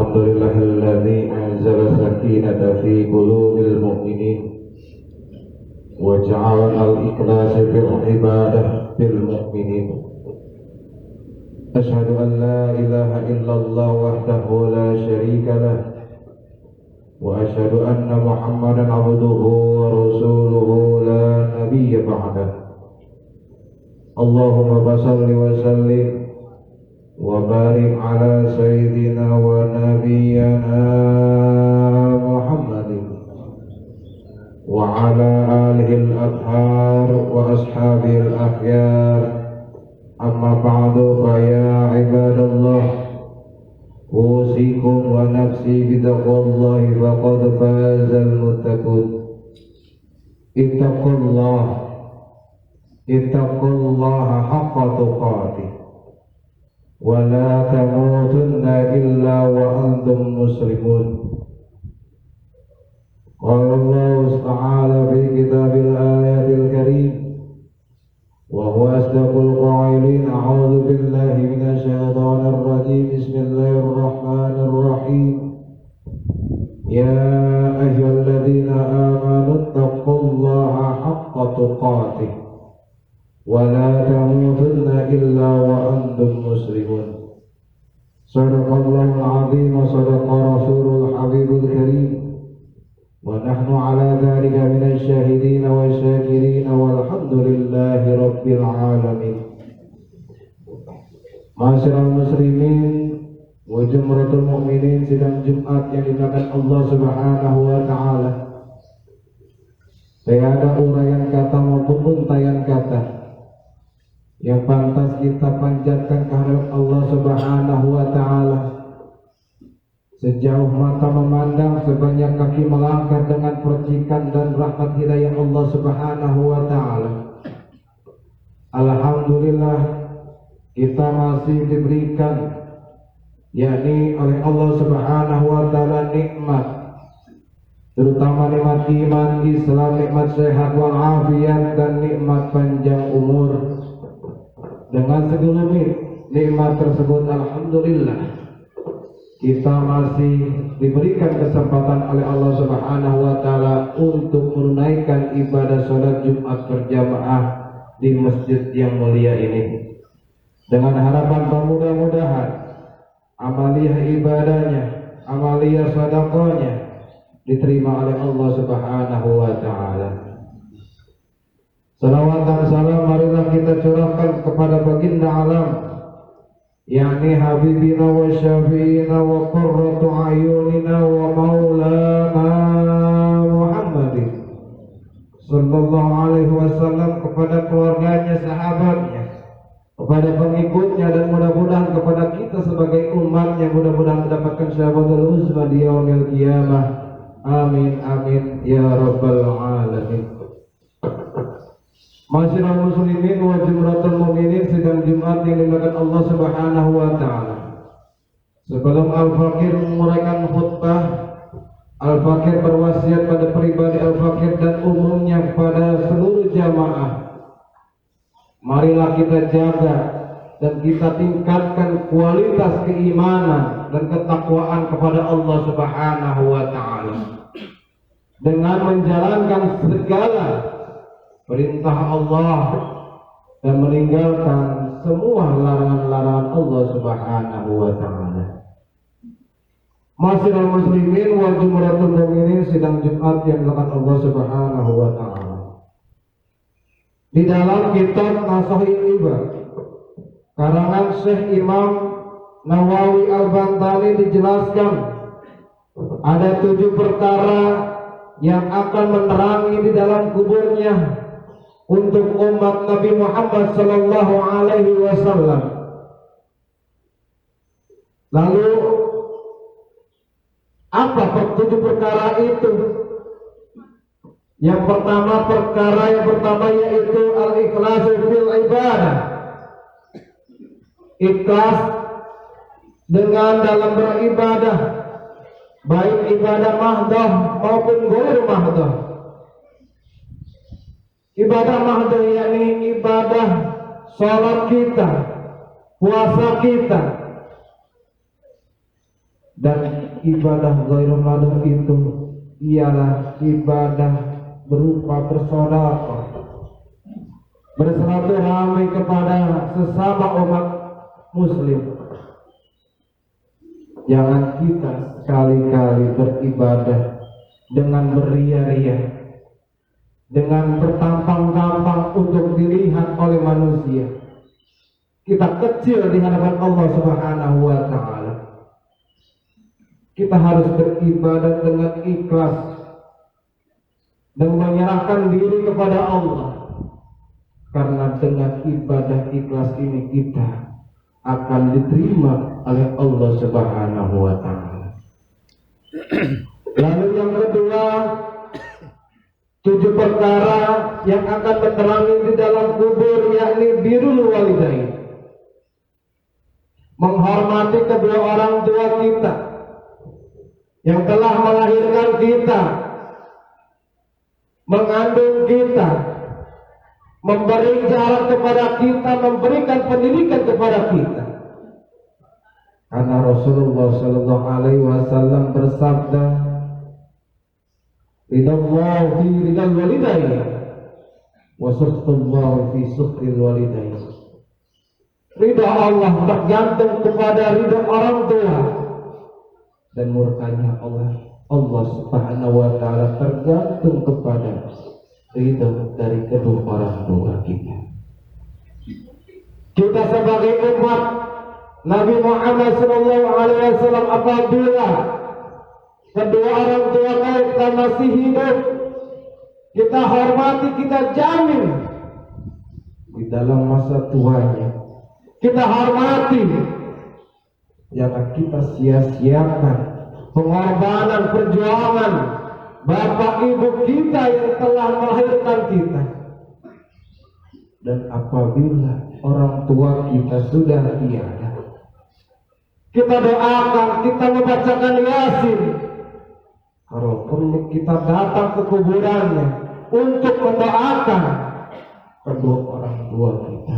الحمد لله الذي أنزل السكينة في قلوب المؤمنين وجعل الإخلاص في العبادة بالمؤمنين. أشهد أن لا إله إلا الله وحده لا شريك له وأشهد أن محمدا عبده ورسوله لا نبي بعده. اللهم صل وسلم وبارك على سيدنا ونبينا محمد وعلى آله الأطهار وأصحابه الأخيار. أما بعد فيا عباد الله أوصيكم ونفسي بتقوى الله فقد فاز المتقون. اتقوا الله حق تقاته ولا تموتن إلا وأنتم مسلمون. قال الله تعالى في كتاب الآيات الكريم وهو أصدق القائلين: أعوذ بالله من الشيطان الرجيم. بسم الله الرحمن الرحيم. يا أيها الذين آمنوا اتقوا الله حق تقاته ولا تموتن إلا وأنتم مسلمون. صدق الله العظيم وصدق رسول الحبيب الكريم ونحن على ذلك من الشاهدين والشاكرين والحمد لله رب العالمين. Masyarul muslimin wa jumratul mu'minin, sidang Jumat yang dimuliakan Allah Subhanahu wa taala. Tiada uraian kata maupun untayan kata yang pantas kita panjatkan kehadirat Allah Subhanahu wa taala. Sejauh mata memandang, sebanyak kaki melangkah dengan percikan dan rahmat hidayah Allah Subhanahu wa taala. Alhamdulillah kita masih diberikan yakni oleh Allah Subhanahu wa taala nikmat, terutama nikmat iman, Islam, nikmat sehat wal afiat, dan nikmat panjang umur. Dengan segelumit nikmat tersebut, alhamdulillah kita masih diberikan kesempatan oleh Allah Subhanahu wa taala untuk menunaikan ibadah salat Jumat berjamaah di masjid yang mulia ini, dengan harapan mudah-mudahan amaliyah ibadahnya, amaliyah sedekahnya diterima oleh Allah Subhanahu wa taala. Salawat dan salam marilah kita curahkan kepada baginda alam, yakni habibina wa syafi'ina wa qurratu ayunina wa maulana Muhammadin sallallahu alaihi wasallam, kepada keluarganya, sahabatnya, kepada pengikutnya, dan mudah-mudahan kepada kita sebagai umatnya, mudah-mudahan mendapatkan syafaatul uzma di yaumil qiyamah. Amin amin ya rabbal alamin. Masyarul muslimin wa jumratul mu'minin, sidang Jumat yang dimuliakan Allah Subhanahu wa taala. Sebelum Al-Fakir menguraikan khutbah, Al-Fakir berwasiat pada pribadi Al-Fakir dan umumnya pada seluruh jamaah. Marilah kita jaga dan kita tingkatkan kualitas keimanan dan ketakwaan kepada Allah Subhanahu wa taala dengan menjalankan segala perintah Allah dan meninggalkan semua larangan-larangan Allah Subhanahu wa taala. Masyarul muslimin wa jumratul mu'minin, sidang Jumat yang dilakukan Allah Subhanahu wa taala. Di dalam kitab Nasahih Ibad karangan Syekh Imam Nawawi Al-Bantani dijelaskan ada 7 perkara yang akan menerangi di dalam kuburnya untuk umat Nabi Muhammad sallallahu alaihi wasallam. Lalu apa 7 perkara itu? Yang pertama yaitu al-ikhlas fil ibadah. Ikhlas dengan dalam beribadah, baik ibadah mahdoh maupun ghair mahdoh. Ibadah mahdoh yakni ibadah salat kita, puasa kita, Dan ibadah ghairul madhum itu ialah ibadah berupa bersedekah, bersilaturahmi kepada sesama umat muslim. Jangan kita sekali-kali beribadah dengan beria-ria, dengan bertampang-tampang untuk dilihat oleh manusia. Kita kecil di hadapan Allah Subhanahu wa Ta'ala. Kita harus beribadah dengan ikhlas dan menyerahkan diri kepada Allah, karena dengan ibadah ikhlas ini kita akan diterima oleh Allah Subhanahu wa Ta'ala. Lalu yang kedua, 7 perkara yang akan menerangi di dalam kubur, yakni birrul walidain, menghormati kedua orang tua kita yang telah melahirkan kita, mengandung kita, memberi jarak kepada kita, memberikan pendidikan kepada kita. Karena Rasulullah Shallallahu Alaihi Wasallam bersabda, ridallahu fi ridal walidain wa sukhtullahu fi sukhtil walidain. Ridha Allah tergantung kepada ridha orang tua, dan murkanya Allah Subhanahu wa Ta'ala tergantung kepada ridha dari kedua orang tua kita. Kita sebagai umat Nabi Muhammad SAW, apabila kedua orang tua kita masih hidup, kita hormati, kita jamin di dalam masa tuanya. Kita hormati, jangan kita sia-siakan pengorbanan perjuangan bapak ibu kita yang telah melahirkan kita. Dan apabila orang tua kita sudah tiada, kita doakan, kita membacakan Yasin. Kalau perlu kita datang ke kuburannya untuk mendoakan kedua orang tua kita.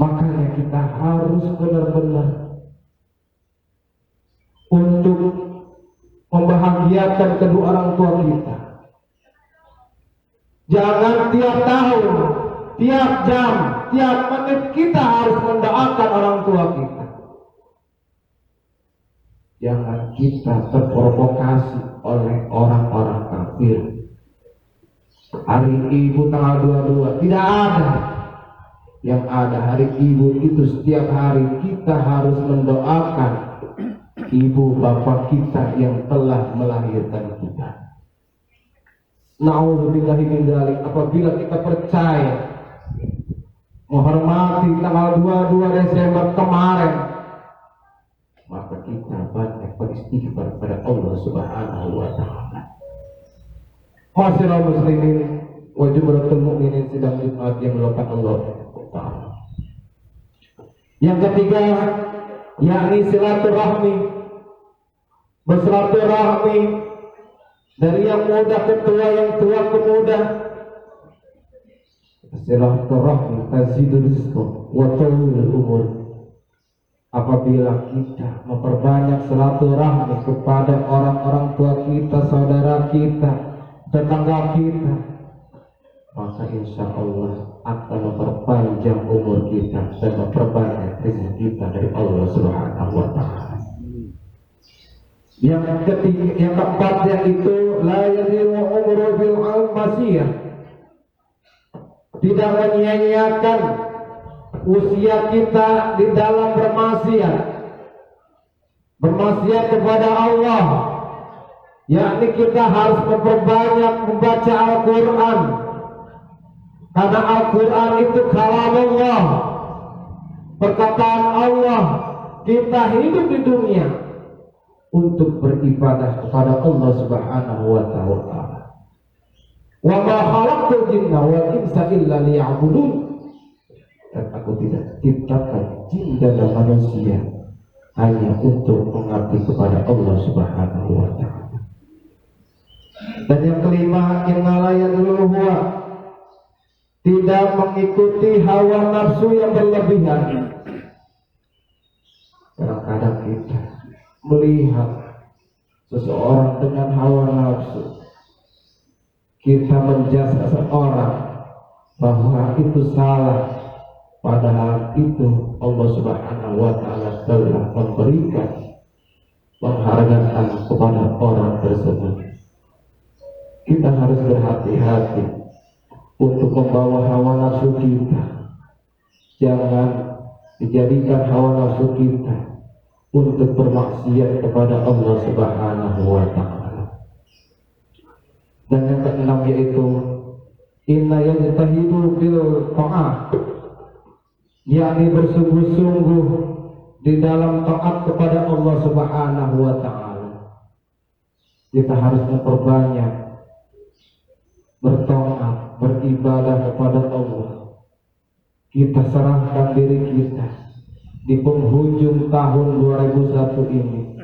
Makanya kita harus benar-benar untuk membahagiakan kedua orang tua kita. Jangan tiap tahun, tiap jam, tiap menit kita harus mendoakan orang tua kita. Jangan kita terprovokasi oleh orang-orang kafir. Hari Ibu tanggal 22 tidak ada. Yang ada hari Ibu itu setiap hari kita harus mendoakan ibu bapak kita yang telah melahirkan kita. Na'udzubillahi min dzalik. Apabila kita percaya menghormati tanggal 22 Desember kemarin, maka kita banyak beristighfar kepada Allah Subhanahu wa Ta'ala. Masyaallah muslimin wa jumlatul mukminin sidang Jumat yang melakukan Allah Ta'ala. Yang ketiga, yakni silaturahmi, bersilaturahmi dari yang muda ke tua, yang tua ke muda. Silaturahmi tazidul rizqa wa tawilul umur. Apabila kita memperbanyak silaturahmi kepada orang-orang tua kita, saudara kita, tetangga kita, maka insya Allah akan memperpanjang umur kita dan memperbanyak rezeki kita dari Allah Subhanahu wa Ta'ala. Yang ketiga, yang keempat, yaitu la yadhimu umru bil masiyah, tidak menyia-nyiakan usia kita di dalam bermaksiat kepada Allah, yakni kita harus memperbanyak membaca Al-Quran, karena Al-Quran itu kalam Allah, perkataan Allah. Kita hidup di dunia untuk beribadah kepada Allah Subhanahu wa Ta'ala. Wa ma khalaqtul jinna wal insa illa liya'budun. Dan aku tidak ciptakan jin dan manusia hanya untuk mengabdi kepada Allah Subhanahu wa Ta'ala. Dan yang kelima, innala yadullu huwa, tidak mengikuti hawa nafsu yang berlebihan. Kadang-kadang kita melihat seseorang dengan hawa nafsu, kita menjudge seseorang bahwa itu salah, padahal itu Allah Subhanahu wa Ta'ala telah memberikan penghargaan kepada orang tersebut. Kita harus berhati-hati untuk membawa hawa nafsu kita. Jangan dijadikan hawa nafsu kita untuk bermaksiat kepada Allah Subhanahu wa Ta'ala. Dan yang keenam yaitu inna yajtahidu fil ta'ah, yakni bersungguh-sungguh di dalam taat kepada Allah Subhanahu wa Ta'ala. Kita harus memperbanyak bertaat, beribadah kepada Allah. Kita serahkan diri kita di penghujung tahun 2001 ini.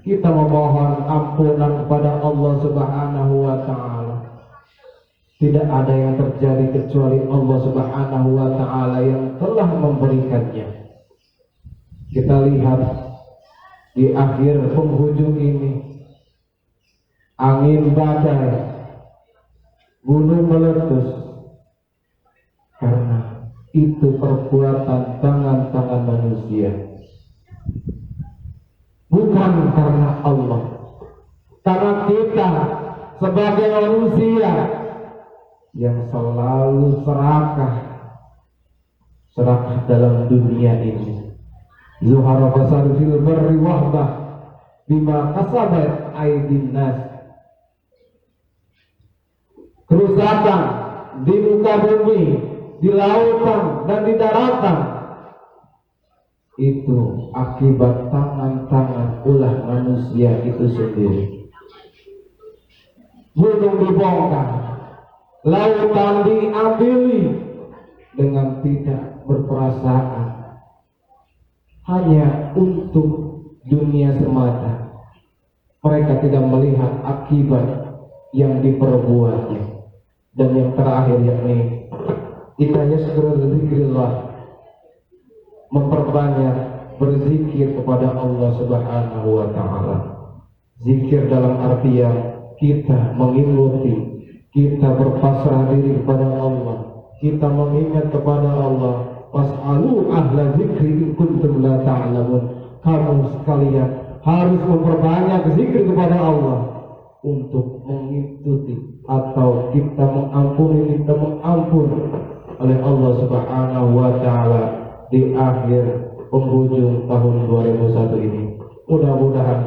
Kita memohon ampunan kepada Allah Subhanahu wa Ta'ala. Tidak ada yang terjadi kecuali Allah Subhanahu wa Ta'ala yang telah memberikannya. Kita lihat di akhir penghujung ini, angin badai, gunung meletus, karena itu perbuatan tangan-tangan manusia, bukan karena Allah. Karena kita sebagai manusia yang selalu serakah dalam dunia ini. Zuhara fasad fil barri wahdah bima kasabat aydin nas. Kerusakan di muka bumi, di lautan dan di daratan, itu akibat tangan-tangan ulah manusia itu sendiri. Gunung dibongkar, lautan diambili dengan tidak berperasaan, hanya untuk dunia semata. Mereka tidak melihat akibat yang diperbuatnya. Dan yang terakhir yakni kita zikrillah, memperbanyak berzikir kepada Allah Subhanahu wa Ta'ala. Zikir dalam artian kita mengikuti, kita berpasrah diri kepada Allah, kita mengingat kepada Allah. Fas'alu ahla zikri in kuntum la ta'lamun. Kamu sekalian harus memperbanyak zikir kepada Allah untuk mengikuti atau kita mengampuni, kita mengampun oleh Allah Subhanahu wa Ta'ala di akhir penghujung tahun 2001 ini. Mudah-mudahan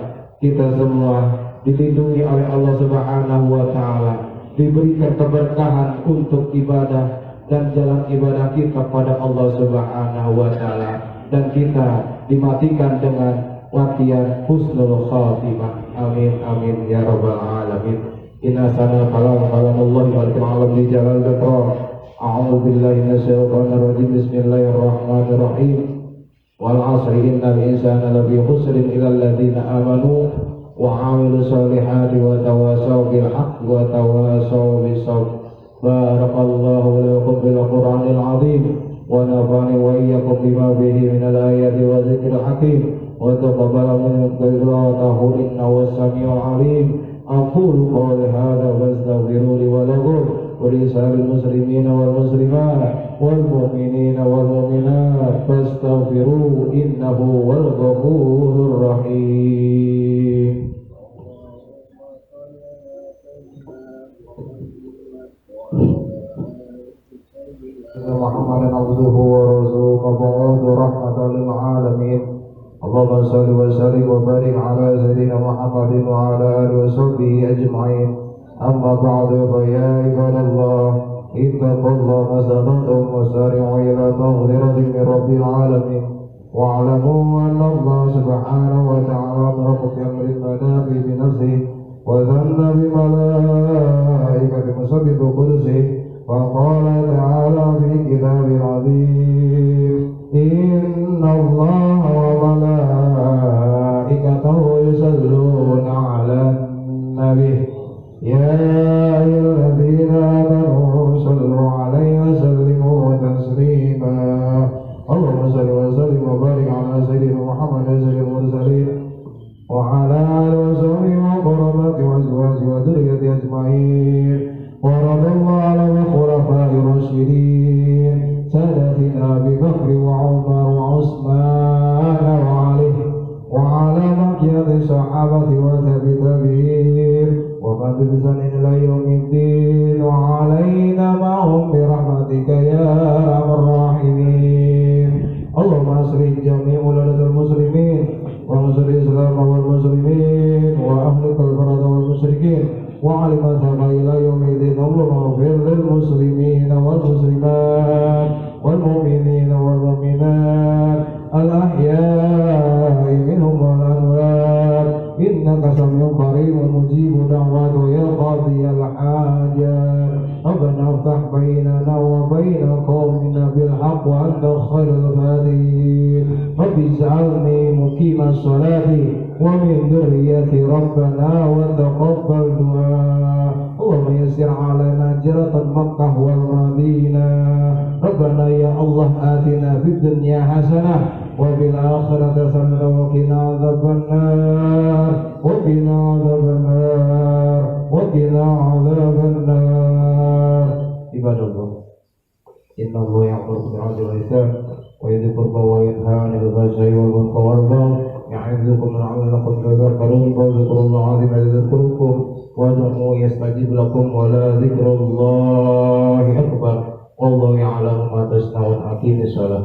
kita semua dilindungi oleh Allah Subhanahu wa Ta'ala, diberikan keberkahan untuk ibadah dan jalan ibadah kita pada Allah Subhanahu wa Ta'ala, dan kita dimatikan dengan watian husnul khatimah. Amin amin ya rabbal alamin. Inna sana kalam Allah wal ta'ala li jalal dzikra. A'udzu billahi minasyaitonir rajim. Bismillahirrahmanirrahim. Wal 'asri innal insana lafi khusrin illa alladziina amanu wa 'amilus solihati wa tawasaw bil haqqi wa tawasaw bis sabr. Barakallahu lakum bil Qur'anil 'azim wa nafa'ani wa iyyakum bima fihi minal ayati wa dzikril hakim wa taqabbala minkum qira'atahu innahu was-sami'ul 'alim. Aqulu qawli hadza wastaghfiru li wa lakum wa li sa'iril muslimina wal muslimat wal mu'minina wal mu'minat fastaghfiru innahu wal ghafurur rahim. Muhammadan abduhu wa rasuluhu mab'uuthu rahmatan lil 'alamin. Allahumma shalli wa sallim wa barik ala sayyidina Muhammadin wa ala alihi wa sahbihi ajma'in. Amma ba'du, fa ya ibadallah, ittaqullaha mastata'tum wa sari'u ila maghfiratin min rabbil 'alamin. Wa'lamu anna Allah subhanahu wa ta'ala amarakum bi amrin bada'a bi nafsihi wa dhanna bi malaikati musabbihu qudsihi. وقال تعالى في كتاب العظيم إن الله وملائكته يصلون على النبي يا أيها الذين آمنوا صلوا عليه وسلموا تسليما. اللهم صل وسلم وبارك على سيدنا محمد والمرسلين وعلى آله وصحبه وقربات وأزواجه وذريته أجمعين ورضي الله عن الخلفاء الراشدين سادتنا أبي بكر وعمر وعثمان وعلي وعلى بقية الصحابة وتابعين ومن بإحسان إلى يوم الدين وعلينا معهم برحمتك يا أرحم الراحمين. اللهم أصلح جميع ولاة المسلمين وانصر الإسلام والمسلمين وأهلك الفرد والمشركين وعلمتها إلى يوم الدين. اللهم اغفر للمسلمين والمسلمات والمؤمنين والمؤمنات الأحياء منهم والأموات إنك سميع قريب مجيب دعوات يا قاضي الحاجات. ربنا افتح بيننا وبين قومنا بالحق وأنت خير الفاتحين. رب اجعلني مقيم الصلاة ومن ذريتي ربنا وتقبل دعاء. اللهم يسر علينا هجرة مكة والمدينة. ربنا يا الله آتنا في الدنيا حسنة وفي الآخرة حسنة وقنا عذاب النار وقنا عذاب النار وقنا عذاب النار. عباد الله إن الله يأمر بالعدل والإحسان ويذكر القربى وينهى عن الفحشاء والمنكر والبغي يعظكم لعلكم تذكرون. واذكروا الله العظيم يذكركم وادعوه يستجيب لكم ولذكر الله أكبر والله يعلم ما تصنعون. أقيموا الصلاة.